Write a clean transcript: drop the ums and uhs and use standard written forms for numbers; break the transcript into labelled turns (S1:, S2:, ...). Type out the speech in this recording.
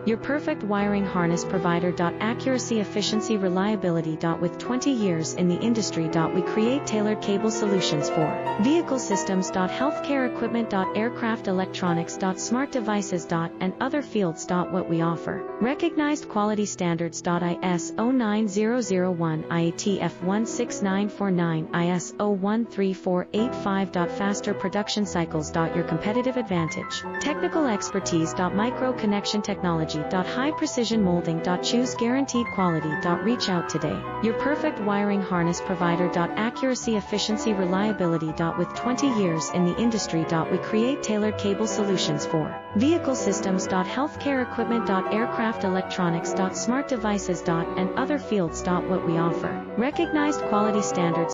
S1: Your perfect wiring harness provider. Accuracy, efficiency, reliability. With 20 years in the industry. We create tailored cable solutions for vehicle systems. Healthcare equipment. Aircraft electronics. Smart devices. And other fields. What we offer. Recognized quality standards. ISO 9001, IATF 16949, ISO 13485. Faster production cycles. Your competitive advantage. Technical expertise. Micro connection technology. High precision molding. Choose guaranteed quality. Reach out today. Your perfect wiring harness provider. Accuracy, efficiency, reliability. With 20 years in the industry. We create tailored cable solutions for vehicle systems. Healthcare equipment. Aircraft electronics. Smart devices. And other fields. What we offer. Recognized quality standards.